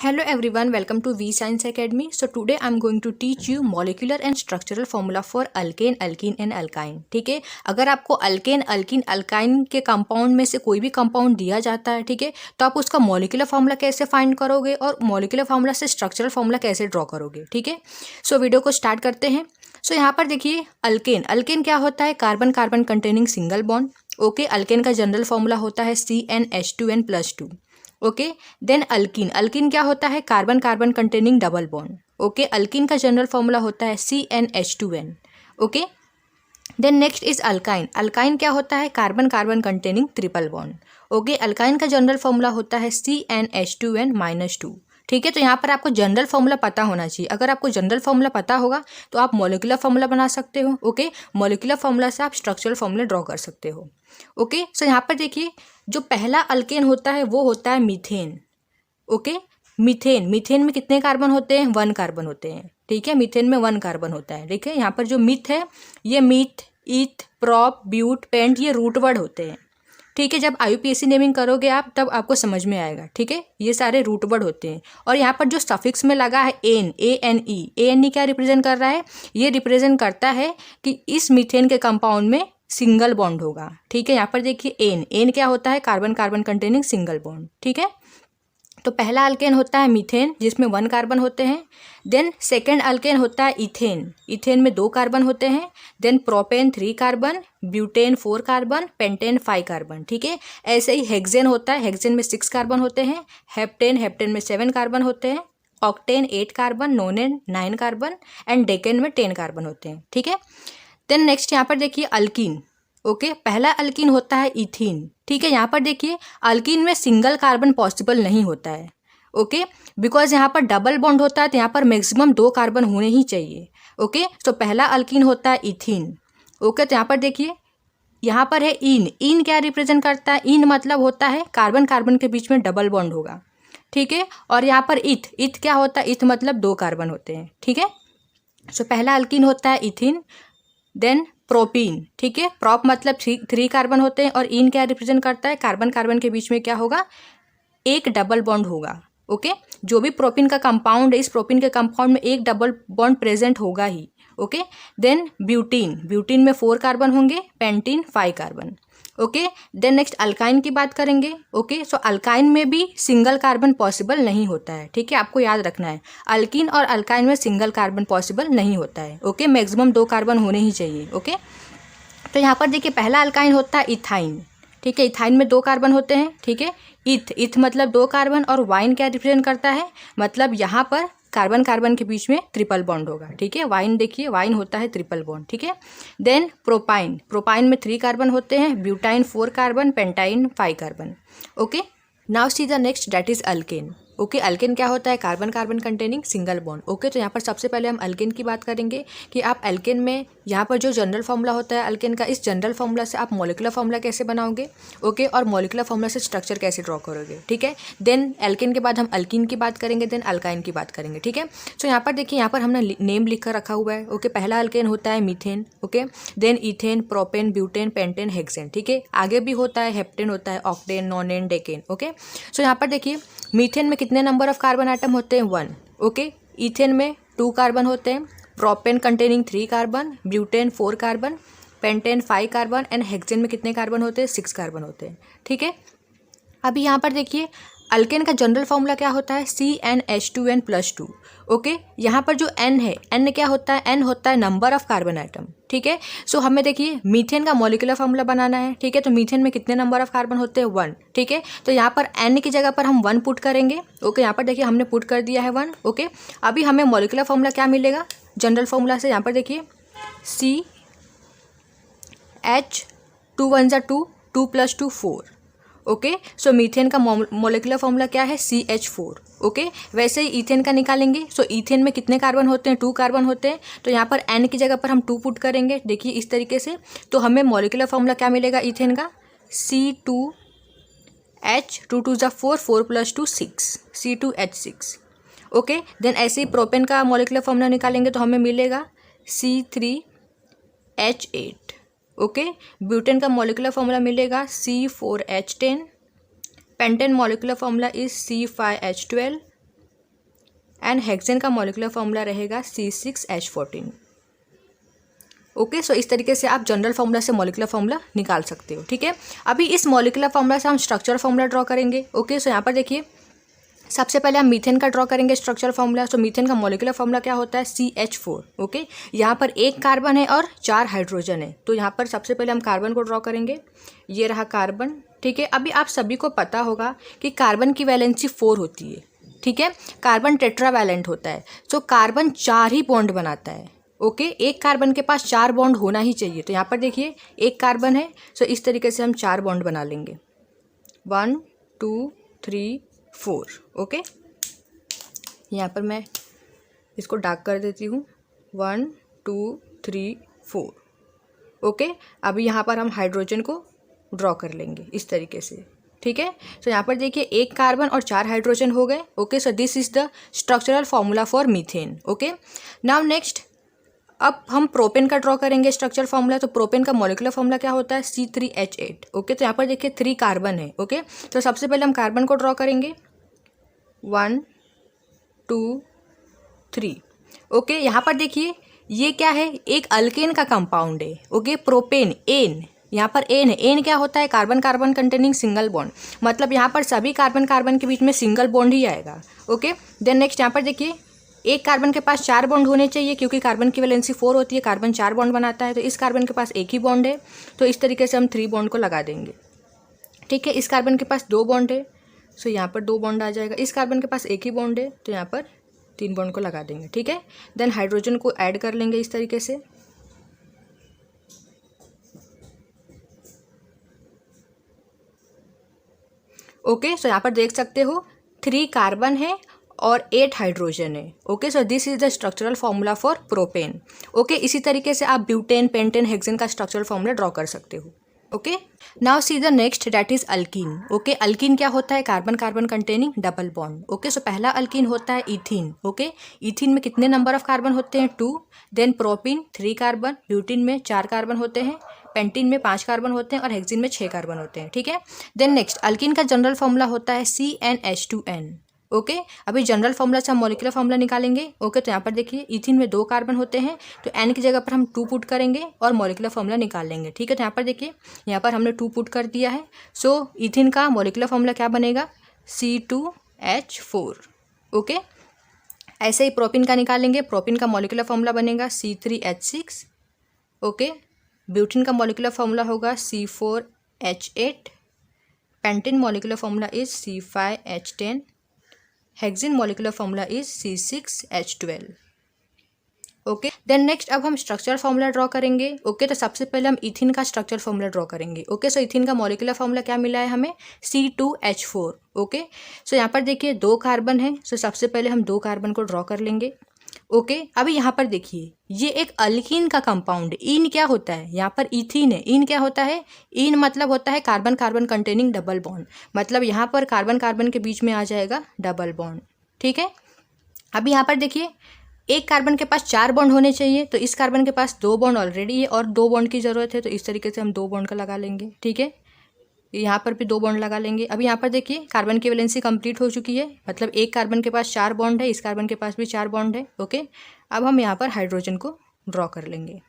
Hello everyone, welcome to V Science Academy. So today I'm going to teach you molecular and structural formula for alkane, alkene and alkyne. ठीक है, अगर आपको alkane, alkyne, alkyne के compound में से कोई भी कंपाउंड दिया जाता है, ठीक है, तो आप उसका मॉलिक्यूलर फार्मूला कैसे फाइंड करोगे और मॉलिक्यूलर फार्मूला से स्ट्रक्चरल फार्मूला कैसे ड्रॉ करोगे. ठीक है, सो वीडियो को स्टार्ट करते हैं. सो यहाँ पर देखिए अल्केन. अल्केन क्या होता है? Carbon carbon containing single bond. Okay, alkane का जनरल फार्मूला होता है CnH2n+2. Okay, then alkyne. Alkyne क्या होता है? Carbon carbon containing double bond. Okay, alkene का जनरल फार्मूला होता है CnH2n. Okay, then next is alkyne. Alkyne क्या होता है? Carbon carbon containing triple bond. Okay, alkyne का जनरल फार्मूला होता है CnH2n-2. ठीक है, तो यहाँ पर आपको जनरल फार्मूला पता होना चाहिए. अगर आपको जनरल फार्मूला पता होगा तो आप मॉलिक्यूलर फार्मूला बना सकते हो. ओके, मॉलिक्यूलर फार्मूला से आप स्ट्रक्चरल फार्मूला ड्रॉ कर सकते हो. ओके, सो यहाँ पर देखिए जो पहला अल्केन होता है वो होता है मीथेन. Okay, methane. मीथेन में कितने कार्बन होते हैं? 1 कार्बन होते हैं. ठीक है, मीथेन में 1 कार्बन होता है. ठीक है, यहाँ पर जो मीथ है ये मीथ, ईथ, प्रॉप, ब्यूट, पेंट ये रूट वर्ड होते हैं. ठीक है, जब IUPAC नेमिंग करोगे आप तब आपको समझ में आएगा. ठीक है, ये सारे रूट वर्ड होते हैं. और यहाँ पर जो सफिक्स में लगा है एन, ANE क्या रिप्रेजेंट कर रहा है? ये रिप्रेजेंट करता है कि इस मीथेन के कंपाउंड में सिंगल बॉन्ड होगा. ठीक है, यहाँ पर देखिए एन क्या होता है? Carbon carbon containing single bond. ठीक है, तो पहला अल्केन होता है मीथेन जिसमें 1 कार्बन होते हैं. देन सेकेंड अल्केन होता है इथेन. इथेन में 2 कार्बन होते हैं. Then propane 3 carbon, butane 4 carbon, pentane 5 carbon. ठीक है, ऐसे ही हेक्सेन होता है. हेक्सेन में 6 कार्बन होते हैं. हेप्टेन में 7 कार्बन होते हैं. Octane 8 carbon, नोनेन 9 carbon and decane में 10 कार्बन होते हैं. ठीक है, देन नेक्स्ट यहाँ पर देखिए अल्कीन. ओके, पहला अल्कीन होता है इथीन. ठीक है, यहाँ पर देखिए अल्कीन में सिंगल कार्बन पॉसिबल नहीं होता है. ओके, बिकॉज यहाँ पर डबल बॉन्ड होता है तो यहाँ पर मैक्सिमम 2 कार्बन होने ही चाहिए. ओके, तो पहला अल्कीन होता है इथीन. ओके, तो यहाँ पर देखिए यहाँ पर है इन. इन क्या रिप्रेजेंट करता है? इन मतलब होता है कार्बन कार्बन के बीच में डबल बॉन्ड होगा. ठीक है, और यहाँ पर इथ. इथ क्या होता है? इथ मतलब 2 कार्बन होते हैं. ठीक है, सो पहला अल्कीन होता है इथीन. Then propene. ठीक है, प्रॉप मतलब 3 कार्बन होते हैं और इन क्या रिप्रेजेंट करता है? कार्बन कार्बन के बीच में क्या होगा? एक डबल बॉन्ड होगा. ओके, जो भी प्रोपीन का कंपाउंड है इस प्रोपीन के कंपाउंड में एक डबल बॉन्ड प्रेजेंट होगा ही. Okay, then butene. ब्यूटीन में 4 कार्बन होंगे. Pentene 5 carbon. Okay, then next alkyne की बात करेंगे. ओके, सो अल्काइन में भी सिंगल कार्बन पॉसिबल नहीं होता है. ठीक है, आपको याद रखना है अल्कीन और अल्काइन में सिंगल कार्बन पॉसिबल नहीं होता है. ओके, मैक्सिमम 2 कार्बन होने ही चाहिए. ओके, तो यहाँ पर देखिए पहला अल्काइन होता है इथाइन. ठीक है, इथाइन में 2 कार्बन होते हैं. ठीक है, इथ मतलब 2 कार्बन और वाइन क्या रिप्रेजेंट करता है? मतलब यहाँ पर कार्बन कार्बन के बीच में ट्रिपल बॉन्ड होगा. ठीक है, वाइन देखिए वाइन होता है ट्रिपल बॉन्ड. ठीक है, देन प्रोपाइन. प्रोपाइन में 3 कार्बन होते हैं. Butyne 4 carbon, pentyne 5 carbon. Okay, now see the next that is alkane. Okay, alkane क्या होता है? Carbon carbon containing single bond. Okay, तो यहाँ पर सबसे पहले हम अल्केन की बात करेंगे कि आप अल्केन में यहाँ पर जो जनरल फार्मूला होता है अल्केन का, इस जनरल फार्मूला से आप मॉलिक्यूलर फार्मूला कैसे बनाओगे. ओके, और मॉलिक्यूलर फार्मूला से स्ट्रक्चर कैसे ड्रॉ करोगे. ठीक है, देन अल्केन के बाद हम अल्कीन की बात करेंगे, देन अल्काइन की बात करेंगे. ठीक है, सो यहाँ पर देखिए यहाँ पर हमने नेम लिख कर रखा हुआ है. ओके, पहला अल्केन होता है methane. Okay, then ethane, propane, butane, pentane, hexane. ठीक है, आगे भी होता है हेप्टेन होता है, octane, nonane, decane. Okay, so यहाँ पर देखिए मीथेन में कितने नंबर ऑफ कार्बन आइटम होते हैं? 1. ओके, इथेन में 2 कार्बन होते हैं. Propane containing 3 carbon, butane 4 carbon, pentane 5 carbon and hexane में कितने कार्बन होते हैं? 6 कार्बन होते हैं. ठीक है, अभी यहाँ पर देखिए अल्केन का जनरल फार्मूला क्या होता है? CnH2n+2. ओके, यहाँ पर जो N है, N क्या होता है? N होता है नंबर ऑफ कार्बन आइटम. ठीक है, सो हमें देखिए मीथेन का मॉलिक्यूलर फार्मूला बनाना है. ठीक है, तो मीथेन में कितने नंबर ऑफ कार्बन होते हैं? 1. ठीक है, तो यहाँ पर N की जगह पर हम 1 पुट करेंगे. ओके, यहाँ पर देखिए हमने पुट कर दिया है 1. ओके, अभी हमें मॉलिक्यूलर फार्मूला क्या मिलेगा जनरल फार्मूला से? यहाँ पर देखिए CH 2 1 2, 2 + 2 4. ओके, सो मीथेन का मॉलिक्यूलर फार्मूला क्या है? CH4. ओके, वैसे ही इथेन का निकालेंगे. सो इथेन में कितने कार्बन होते हैं? 2 कार्बन होते हैं. तो यहाँ पर N की जगह पर हम 2 पुट करेंगे. देखिए इस तरीके से, तो हमें मॉलिक्यूलर फार्मूला क्या मिलेगा इथेन का? C2H 2 2 4, 4 + 2 6, C2H6. ओके, देन ऐसे ही प्रोपेन का मॉलिक्यूलर फार्मूला निकालेंगे तो हमें मिलेगा C3H8. ओके, ब्यूटेन का मॉलिक्यूलर फार्मूला मिलेगा C4H10. Pentane molecular formula is C5H12. And hexane का मॉलिक्यूलर फॉर्मूला रहेगा C6H14। ओके, सो इस तरीके से आप जनरल फार्मूला से मॉलिक्यूलर फार्मूला निकाल सकते हो। ठीक है, अभी इस मॉलिक्यूलर फार्मूला से हम स्ट्रक्चर फार्मूला ड्रॉ करेंगे। ओके, सो यहाँ पर देखिए सबसे पहले हम मीथेन का ड्रॉ करेंगे स्ट्रक्चर फार्मूला। सो मीथेन का मॉलिक्यूलर फार्मूला क्या होता है, CH4। ओके, यहाँ पर एक कार्बन है और 4 हाइड्रोजन है, तो यहाँ पर सबसे पहले हम कार्बन को ड्रॉ करेंगे। ये रहा कार्बन। ठीक है, अभी आप सभी को पता होगा कि कार्बन की वैलेंसी 4 होती है। ठीक है, कार्बन टेट्रावैलेंट होता है, सो कार्बन 4 ही बॉन्ड बनाता है। ओके, एक कार्बन के पास 4 बॉन्ड होना ही चाहिए। तो यहाँ पर देखिए एक कार्बन है, सो इस तरीके से हम 4 बॉन्ड बना लेंगे, 1 2 3 4। ओके, यहाँ पर मैं इसको डार्क कर देती हूँ, 1 2 3 4। ओके, अभी यहाँ पर हम हाइड्रोजन को ड्रॉ कर लेंगे इस तरीके से। ठीक है, तो यहाँ पर देखिए एक कार्बन और 4 हाइड्रोजन हो गए। Okay, so this is the structural formula for methane. Okay, now next अब हम प्रोपेन का ड्रॉ करेंगे स्ट्रक्चर फॉर्मूला। तो प्रोपेन का मॉलिक्यूलर फॉर्मूला क्या होता है, C3H8। ओके, तो यहाँ पर देखिए 3 कार्बन है। ओके, तो सबसे पहले हम कार्बन को ड्रॉ करेंगे, 1 2 3। ओके, यहाँ पर देखिए ये क्या है, एक अल्केन का कंपाउंड है। ओके, प्रोपेन, एन, यहाँ पर एन है। एन क्या होता है, carbon carbon containing single bond, मतलब यहाँ पर सभी कार्बन कार्बन के बीच में सिंगल बॉन्ड ही आएगा। ओके, देन नेक्स्ट यहाँ पर देखिए एक कार्बन के पास 4 बॉन्ड होने चाहिए, क्योंकि कार्बन की वैलेंसी 4 होती है, कार्बन 4 बॉन्ड बनाता है, तो इस कार्बन के पास एक ही बॉन्ड है, तो इस तरीके से हम 3 बॉन्ड को लगा देंगे। ठीक है, इस कार्बन के पास 2 बॉन्ड है, सो यहाँ पर 2 बॉन्ड आ जाएगा। इस कार्बन के पास एक ही बॉन्ड है, तो यहाँ पर 3 बॉन्ड को लगा देंगे। ठीक है, देन हाइड्रोजन को ऐड कर लेंगे इस तरीके से। ओके, सो यहाँ पर देख सकते हो 3 कार्बन है और 8 हाइड्रोजन है। Okay, so this is the structural formula for propane. Okay, इसी तरीके से आप ब्यूटेन, पेंटेन, हेक्सेन का स्ट्रक्चरल फॉर्मूला ड्रॉ कर सकते हो। Okay, now see the next, that is alkene. Okay, alkene क्या होता है, carbon carbon containing double bond. Okay, so पहला अल्कीन होता है इथीन। ओके, इथीन में कितने नंबर ऑफ कार्बन होते हैं, 2। देन प्रोपिन 3 कार्बन, ब्यूटिन में 4 कार्बन होते हैं, पेंटीन में 5 कार्बन होते हैं और हेक्सीन में 6 कार्बन होते हैं। ठीक है, देन नेक्स्ट अल्कीन का जनरल फॉर्मूला होता है CnH2n। ओके, अभी जनरल फॉर्मूला से हम मॉलिक्यूलर फॉर्मूला निकालेंगे। ओके, तो यहाँ पर देखिए इथिन में 2 कार्बन होते हैं, तो N की जगह पर हम 2 पुट करेंगे और मॉलिक्यूलर फॉर्मूला निकाल लेंगे। ठीक है, तो यहाँ पर देखिए यहाँ पर हमने 2 पुट कर दिया है, सो इथिन का मॉलिक्यूलर फॉर्मूला क्या बनेगा, C2H4। ओके, ऐसे ही प्रोपिन का निकालेंगे, प्रोपिन का मॉलिक्यूलर फॉर्मूला बनेगा C3H6। ओके, ब्यूटिन का मॉलिक्यूलर फॉर्मूला होगा C4H8, pentane molecular formula is C5H10, hexane molecular formula is C6H12। Okay, then next अब हम स्ट्रक्चर फॉर्मूला ड्रॉ करेंगे। ओके, तो सबसे पहले हम इथिन का स्ट्रक्चर फॉर्मूला ड्रॉ करेंगे। ओके, सो इथिन का मॉलिक्यूलर फॉर्मूला क्या मिला है हमें, C2H4। ओके, सो यहाँ पर देखिए 2 कार्बन है, सो सबसे पहले हम 2 कार्बन को ड्रॉ कर लेंगे। ओके, अभी यहाँ पर देखिए ये एक अल्कीन का कंपाउंड है। इन क्या होता है, यहाँ पर इथीन है, इन क्या होता है, इन मतलब होता है carbon carbon containing double bond, मतलब यहाँ पर कार्बन कार्बन के बीच में आ जाएगा डबल बॉन्ड। ठीक है, अभी यहाँ पर देखिए एक कार्बन के पास 4 बॉन्ड होने चाहिए, तो इस कार्बन के पास 2 बॉन्ड ऑलरेडी है और 2 बॉन्ड की ज़रूरत है, तो इस तरीके से हम 2 बॉन्ड का लगा लेंगे। ठीक है, यहाँ पर भी 2 बॉन्ड लगा लेंगे। अभी यहाँ पर देखिए कार्बन की वैलेंसी कंप्लीट हो चुकी है, मतलब एक कार्बन के पास 4 बॉन्ड है, इस कार्बन के पास भी 4 बॉन्ड है। ओके, अब हम यहाँ पर हाइड्रोजन को ड्रॉ कर लेंगे।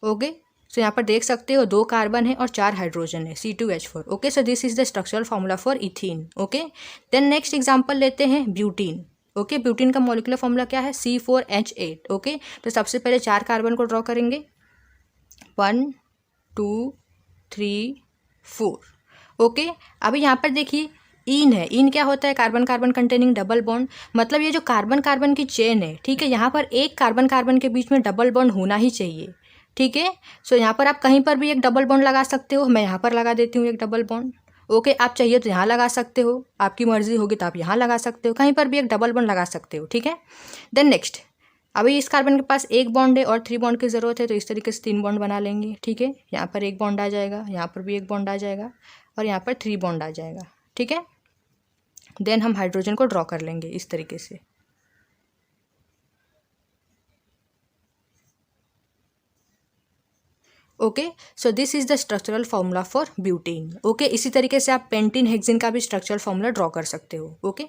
ओके, सो यहाँ पर देख सकते हो 2 कार्बन है और 4 हाइड्रोजन है, C2H4। Okay, so this is the structural formula for ethene. Okay, then next example लेते हैं ब्यूटीन। ओके, ब्यूटीन का मॉलिक्यूलर फॉर्मूला क्या है, C4H8। ओके, तो सबसे पहले 4 कार्बन को ड्रॉ करेंगे, 1 2 3 4। ओके, अभी यहाँ पर देखिए इन है, इन क्या होता है, carbon carbon containing double bond, मतलब ये जो कार्बन कार्बन की चेन है, ठीक है, यहाँ पर एक कार्बन कार्बन के बीच में डबल बॉन्ड होना ही चाहिए। ठीक है, सो यहाँ पर आप कहीं पर भी एक डबल बॉन्ड लगा सकते हो, मैं यहाँ पर लगा देती हूँ एक डबल बॉन्ड। ओके, आप चाहिए तो यहाँ लगा सकते हो, आपकी मर्जी होगी तो आप यहाँ लगा सकते हो, कहीं पर भी एक डबल बॉन्ड लगा सकते हो। ठीक है, देन नेक्स्ट अभी इस कार्बन के पास 1 बॉन्ड है और 3 बॉन्ड की ज़रूरत है, तो इस तरीके से 3 बॉन्ड बना लेंगे। ठीक है, यहाँ पर 1 बॉन्ड आ जाएगा, यहाँ पर भी 1 बॉन्ड आ जाएगा और यहाँ पर 3 बॉन्ड आ जाएगा। ठीक है, देन हम हाइड्रोजन को ड्रॉ कर लेंगे इस तरीके से। Okay, so this is the structural formula for butane. Okay, इसी तरीके से आप पेंटीन हेक्सेन का भी स्ट्रक्चरल फॉर्मूला ड्रॉ कर सकते हो। Okay,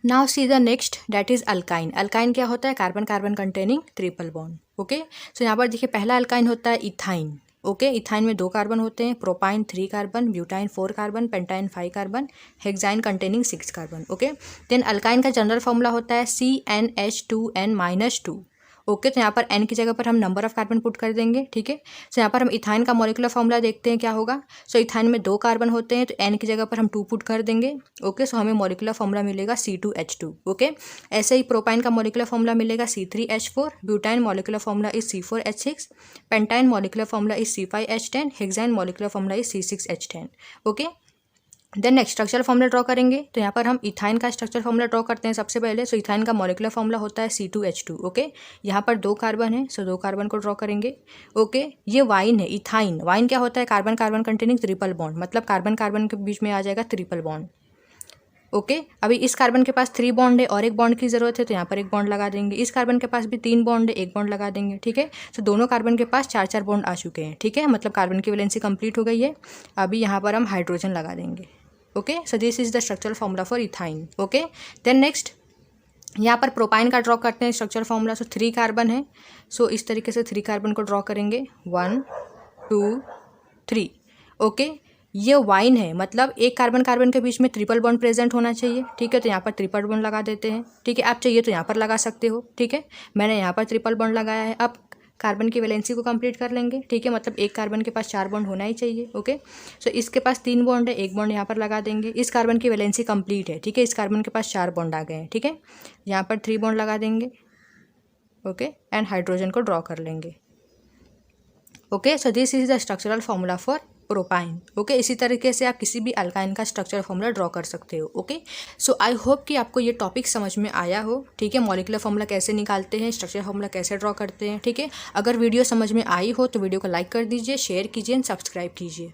now see the next, that is alkyne. Alkyne क्या होता है? Carbon carbon containing triple bond. Okay, so यहाँ पर देखिए पहला अल्काइन होता है इथाइन। ओके, इथाइन में 2 कार्बन होते हैं, propyne 3 carbon, butyne 4 carbon, pentyne 5 carbon, hexyne containing 6 carbon. Okay, then alkyne का जनरल फॉर्मूला होता है CnH2n-2। ओके, तो यहाँ पर n की जगह पर हम नंबर ऑफ कार्बन पुट कर देंगे। ठीक है, सो यहाँ पर हम इथाइन का मॉलिक्यूलर फॉर्मूला देखते हैं क्या होगा। सो इथाइन में 2 कार्बन होते हैं, तो n की जगह पर हम 2 पुट कर देंगे। ओके, सो हमें मॉलिक्यूलर फॉर्मूला मिलेगा C2H2। ओके, ऐसे ही प्रोपाइन का मॉलिक्यूलर फॉर्मूला मिलेगा C3H4, butyne molecular formula is C4H6, pentyne molecular formula is C5H10, hexyne molecular formula is C6H10। Okay, then next structural formula draw करेंगे। तो यहाँ पर हम इथाइन का स्ट्रक्चर फॉर्मूला ड्रॉ करते हैं सबसे पहले। सो इथाइन का मॉलिक्यूलर फॉर्मूला होता है C2H2। ओके, यहाँ पर 2 कार्बन है, सो 2 कार्बन को ड्रॉ करेंगे। ओके, ये वाइन है इथाइन। वाइन क्या होता है? Carbon carbon containing triple bond, मतलब कार्बन कार्बन के बीच में आ जाएगा ट्रिपल बॉन्ड। ओके, अभी इस कार्बन के पास 3 बॉन्ड है और एक बॉन्ड की ज़रूरत है, तो यहाँ पर एक बॉन्ड लगा देंगे। इस कार्बन के पास भी 3 बॉन्ड है, एक बॉन्ड लगा देंगे। ठीक है, तो दोनों कार्बन के पास 4-4 बॉन्ड आ चुके हैं। ठीक है, मतलब कार्बन की वैलेंसी कंप्लीट हो गई है। अभी यहाँ पर हम हाइड्रोजन लगा देंगे। Okay, so this is the structural formula for ethyne. Okay, then next यहाँ पर प्रोपाइन का ड्रॉ करते हैं स्ट्रक्चरल फॉर्मूला। सो 3 कार्बन है, सो इस तरीके से 3 कार्बन को ड्रॉ करेंगे, 1 2 3। ओके, ये वाइन है, मतलब एक कार्बन कार्बन के बीच में ट्रिपल बॉन्ड प्रेजेंट होना चाहिए। ठीक है, तो यहाँ पर ट्रिपल बॉन्ड लगा देते हैं। ठीक है, आप चाहिए तो यहाँ पर लगा सकते हो। ठीक है, मैंने यहाँ पर ट्रिपल बॉन्ड लगाया है। अब कार्बन की वैलेंसी को कंप्लीट कर लेंगे। ठीक है, मतलब एक कार्बन के पास 4 बॉन्ड होना ही चाहिए। ओके, सो इसके पास 3 बॉन्ड है, एक बॉन्ड यहाँ पर लगा देंगे। इस कार्बन की वैलेंसी कंप्लीट है। ठीक है, इस कार्बन के पास 4 बॉन्ड आ गए हैं। ठीक है, यहाँ पर 3 बॉन्ड लगा देंगे। ओके, एंड हाइड्रोजन को ड्रॉ कर लेंगे। Okay, so this is the structural formula for propyne. Okay, इसी तरीके से आप किसी भी अल्काइन का स्ट्रक्चर फॉर्मूला ड्रॉ कर सकते हो। ओके, सो आई होप कि आपको ये टॉपिक समझ में आया हो। ठीक है, मॉलिक्यूलर फॉर्मूला कैसे निकालते हैं, स्ट्रक्चर फॉर्मूला कैसे ड्रॉ करते हैं। ठीक है, अगर वीडियो समझ में आई हो तो वीडियो को लाइक कर दीजिए, शेयर कीजिए एंड सब्सक्राइब कीजिए।